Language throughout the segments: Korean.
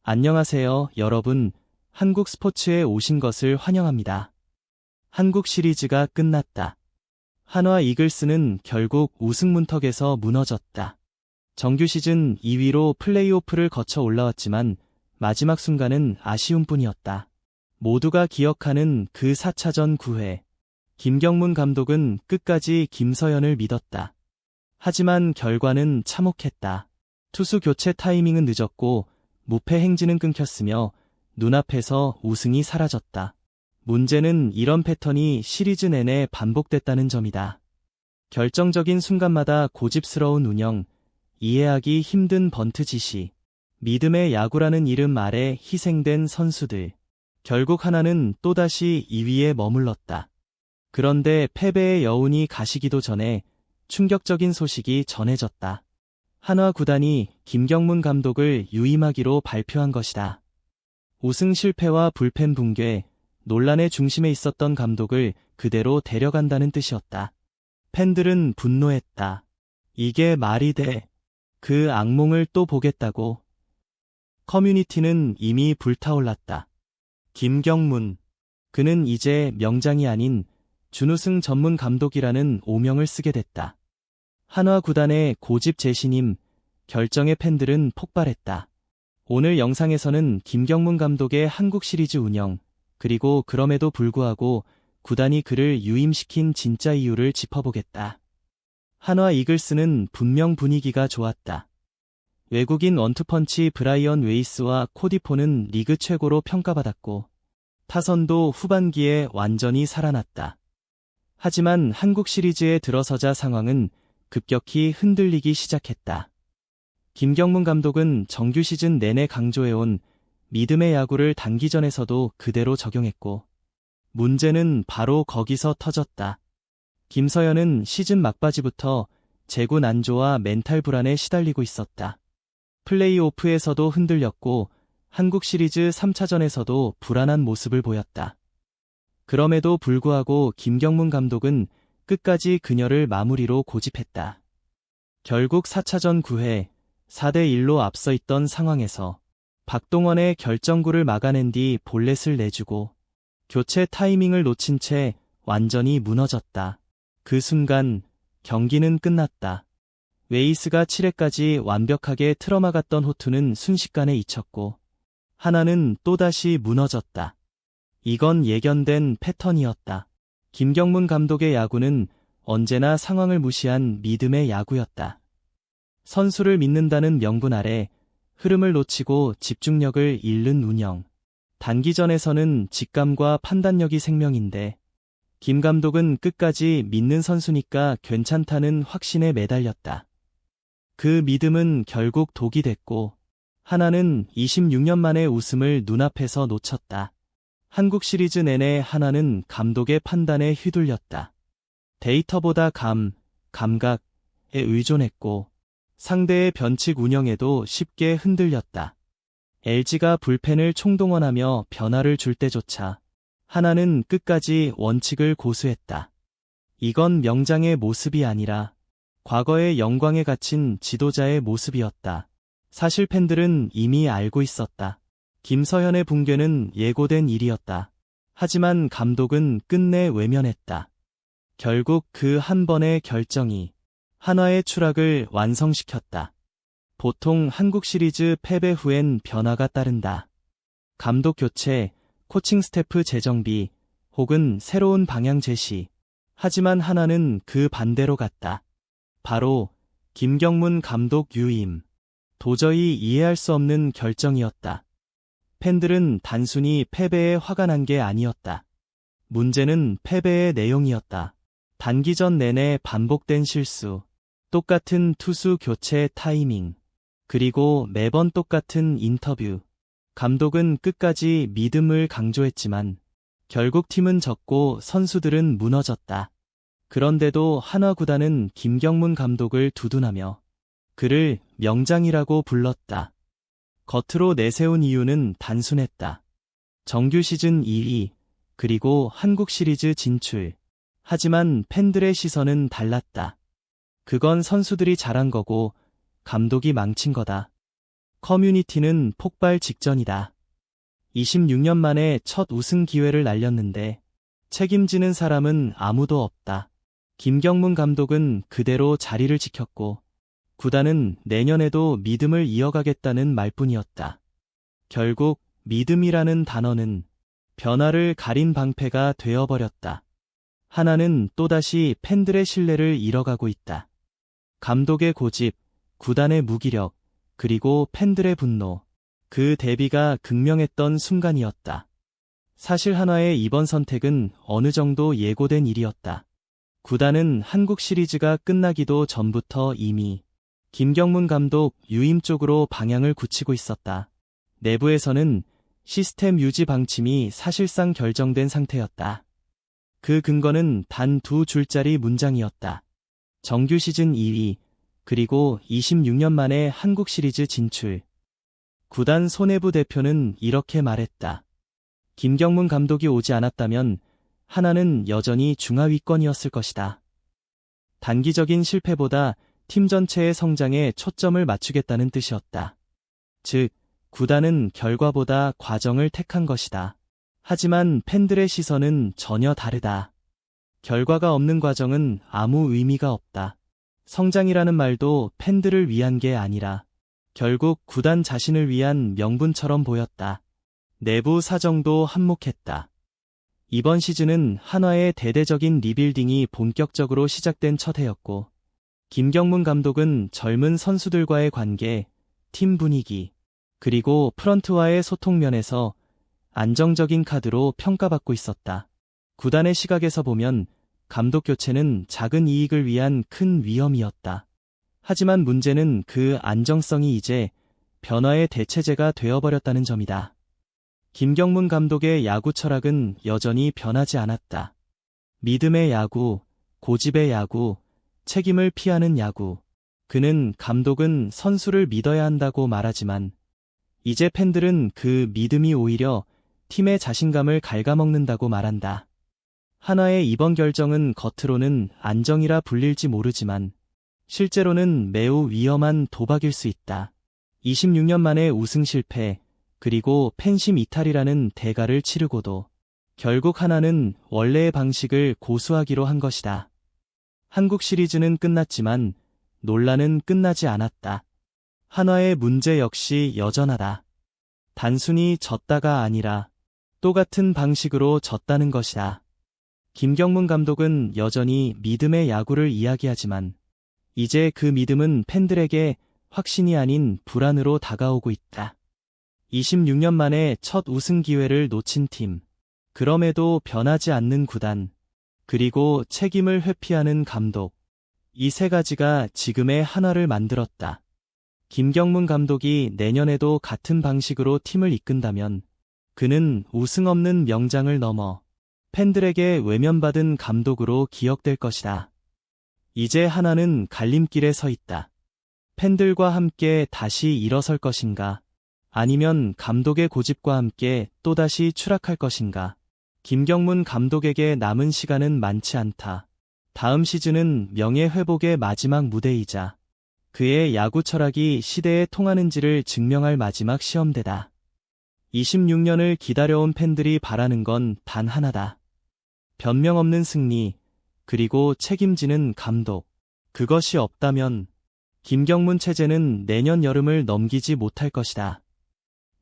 안녕하세요, 여러분. 한국 스포츠에 오신 것을 환영합니다. 한국 시리즈가 끝났다. 한화 이글스는 결국 우승 문턱에서 무너졌다. 정규 시즌 2위로 플레이오프를 거쳐 올라왔지만 마지막 순간은 아쉬움 뿐이었다. 모두가 기억하는 그 4차전 9회. 김경문 감독은 끝까지 김서현을 믿었다. 하지만 결과는 참혹했다. 투수 교체 타이밍은 늦었고 무패 행진은 끊겼으며 눈앞에서 우승이 사라졌다. 문제는 이런 패턴이 시리즈 내내 반복됐다는 점이다. 결정적인 순간마다 고집스러운 운영, 이해하기 힘든 번트 지시, 믿음의 야구라는 이름 아래 희생된 선수들. 결국 하나는 또다시 2위에 머물렀다. 그런데 패배의 여운이 가시기도 전에 충격적인 소식이 전해졌다. 한화 구단이 김경문 감독을 유임하기로 발표한 것이다. 우승 실패와 불펜 붕괴, 논란의 중심에 있었던 감독을 그대로 데려간다는 뜻이었다. 팬들은 분노했다. 이게 말이 돼. 그 악몽을 또 보겠다고. 커뮤니티는 이미 불타올랐다. 김경문. 그는 이제 명장이 아닌 준우승 전문 감독이라는 오명을 쓰게 됐다. 한화 구단의 고집 재신임, 결정의 팬들은 폭발했다. 오늘 영상에서는 김경문 감독의 한국 시리즈 운영, 그리고 그럼에도 불구하고 구단이 그를 유임시킨 진짜 이유를 짚어보겠다. 한화 이글스는 분명 분위기가 좋았다. 외국인 원투펀치 브라이언 웨이스와 코디포는 리그 최고로 평가받았고 타선도 후반기에 완전히 살아났다. 하지만 한국 시리즈에 들어서자 상황은 급격히 흔들리기 시작했다. 김경문 감독은 정규 시즌 내내 강조해온 믿음의 야구를 단기전에서도 그대로 적용했고 문제는 바로 거기서 터졌다. 김서현은 시즌 막바지부터 재구 난조와 멘탈 불안에 시달리고 있었다. 플레이오프에서도 흔들렸고 한국 시리즈 3차전에서도 불안한 모습을 보였다. 그럼에도 불구하고 김경문 감독은 끝까지 그녀를 마무리로 고집했다. 결국 4차전 9회 4대1로 앞서 있던 상황에서 박동원의 결정구를 막아낸 뒤 볼넷을 내주고 교체 타이밍을 놓친 채 완전히 무너졌다. 그 순간 경기는 끝났다. 웨이스가 7회까지 완벽하게 틀어막았던 호투는 순식간에 잊혔고 하나는 또다시 무너졌다. 이건 예견된 패턴이었다. 김경문 감독의 야구는 언제나 상황을 무시한 믿음의 야구였다. 선수를 믿는다는 명분 아래 흐름을 놓치고 집중력을 잃는 운영. 단기전에서는 직감과 판단력이 생명인데 김 감독은 끝까지 믿는 선수니까 괜찮다는 확신에 매달렸다. 그 믿음은 결국 독이 됐고 하나는 26년 만에 우승을 눈앞에서 놓쳤다. 한국 시리즈 내내 하나는 감독의 판단에 휘둘렸다. 데이터보다 감각에 의존했고 상대의 변칙 운영에도 쉽게 흔들렸다. LG가 불펜을 총동원하며 변화를 줄 때조차 하나는 끝까지 원칙을 고수했다. 이건 명장의 모습이 아니라 과거의 영광에 갇힌 지도자의 모습이었다. 사실 팬들은 이미 알고 있었다. 김서현의 붕괴는 예고된 일이었다. 하지만 감독은 끝내 외면했다. 결국 그 한 번의 결정이 한화의 추락을 완성시켰다. 보통 한국 시리즈 패배 후엔 변화가 따른다. 감독 교체, 코칭 스태프 재정비, 혹은 새로운 방향 제시. 하지만 하나는 그 반대로 갔다. 바로 김경문 감독 유임. 도저히 이해할 수 없는 결정이었다. 팬들은 단순히 패배에 화가 난 게 아니었다. 문제는 패배의 내용이었다. 단기전 내내 반복된 실수, 똑같은 투수 교체 타이밍, 그리고 매번 똑같은 인터뷰. 감독은 끝까지 믿음을 강조했지만 결국 팀은 졌고 선수들은 무너졌다. 그런데도 한화 구단은 김경문 감독을 두둔하며 그를 명장이라고 불렀다. 겉으로 내세운 이유는 단순했다. 정규 시즌 2위, 그리고 한국 시리즈 진출. 하지만 팬들의 시선은 달랐다. 그건 선수들이 잘한 거고 감독이 망친 거다. 커뮤니티는 폭발 직전이다. 26년 만에 첫 우승 기회를 날렸는데 책임지는 사람은 아무도 없다. 김경문 감독은 그대로 자리를 지켰고 구단은 내년에도 믿음을 이어가겠다는 말뿐이었다. 결국 믿음이라는 단어는 변화를 가린 방패가 되어버렸다. 하나는 또다시 팬들의 신뢰를 잃어가고 있다. 감독의 고집, 구단의 무기력, 그리고 팬들의 분노. 그 대비가 극명했던 순간이었다. 사실 한화의 이번 선택은 어느 정도 예고된 일이었다. 구단은 한국 시리즈가 끝나기도 전부터 이미 김경문 감독 유임 쪽으로 방향을 굳히고 있었다. 내부에서는 시스템 유지 방침이 사실상 결정된 상태였다. 그 근거는 단 2줄짜리 문장이었다. 정규 시즌 2위, 그리고 26년 만에 한국 시리즈 진출. 구단 손해부 대표는 이렇게 말했다. 김경문 감독이 오지 않았다면 하나는 여전히 중하위권이었을 것이다. 단기적인 실패보다 팀 전체의 성장에 초점을 맞추겠다는 뜻이었다. 즉, 구단은 결과보다 과정을 택한 것이다. 하지만 팬들의 시선은 전혀 다르다. 결과가 없는 과정은 아무 의미가 없다. 성장이라는 말도 팬들을 위한 게 아니라 결국 구단 자신을 위한 명분처럼 보였다. 내부 사정도 한몫했다. 이번 시즌은 한화의 대대적인 리빌딩이 본격적으로 시작된 첫 해였고 김경문 감독은 젊은 선수들과의 관계, 팀 분위기, 그리고 프런트와의 소통 면에서 안정적인 카드로 평가받고 있었다. 구단의 시각에서 보면 감독 교체는 작은 이익을 위한 큰 위험이었다. 하지만 문제는 그 안정성이 이제 변화의 대체제가 되어버렸다는 점이다. 김경문 감독의 야구 철학은 여전히 변하지 않았다. 믿음의 야구, 고집의 야구, 책임을 피하는 야구. 그는 감독은 선수를 믿어야 한다고 말하지만 이제 팬들은 그 믿음이 오히려 팀의 자신감을 갉아먹는다고 말한다. 한화의 이번 결정은 겉으로는 안정이라 불릴지 모르지만 실제로는 매우 위험한 도박일 수 있다. 26년 만에 우승 실패, 그리고 팬심 이탈이라는 대가를 치르고도 결국 한화는 원래의 방식을 고수하기로 한 것이다. 한국 시리즈는 끝났지만 논란은 끝나지 않았다. 한화의 문제 역시 여전하다. 단순히 졌다가 아니라 똑같은 방식으로 졌다는 것이다. 김경문 감독은 여전히 믿음의 야구를 이야기하지만 이제 그 믿음은 팬들에게 확신이 아닌 불안으로 다가오고 있다. 26년 만에 첫 우승 기회를 놓친 팀, 그럼에도 변하지 않는 구단, 그리고 책임을 회피하는 감독. 이 세 가지가 지금의 한화를 만들었다. 김경문 감독이 내년에도 같은 방식으로 팀을 이끈다면 그는 우승 없는 명장을 넘어 팬들에게 외면받은 감독으로 기억될 것이다. 이제 한화는 갈림길에 서 있다. 팬들과 함께 다시 일어설 것인가? 아니면 감독의 고집과 함께 또다시 추락할 것인가? 김경문 감독에게 남은 시간은 많지 않다. 다음 시즌은 명예회복의 마지막 무대이자 그의 야구 철학이 시대에 통하는지를 증명할 마지막 시험대다. 26년을 기다려온 팬들이 바라는 건 단 하나다. 변명 없는 승리, 그리고 책임지는 감독. 그것이 없다면 김경문 체제는 내년 여름을 넘기지 못할 것이다.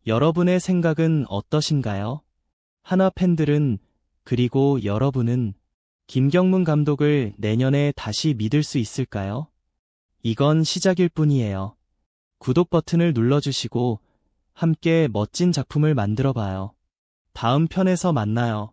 여러분의 생각은 어떠신가요? 한화 팬들은, 그리고 여러분은 김경문 감독을 내년에 다시 믿을 수 있을까요? 이건 시작일 뿐이에요. 구독 버튼을 눌러주시고 함께 멋진 작품을 만들어봐요. 다음 편에서 만나요.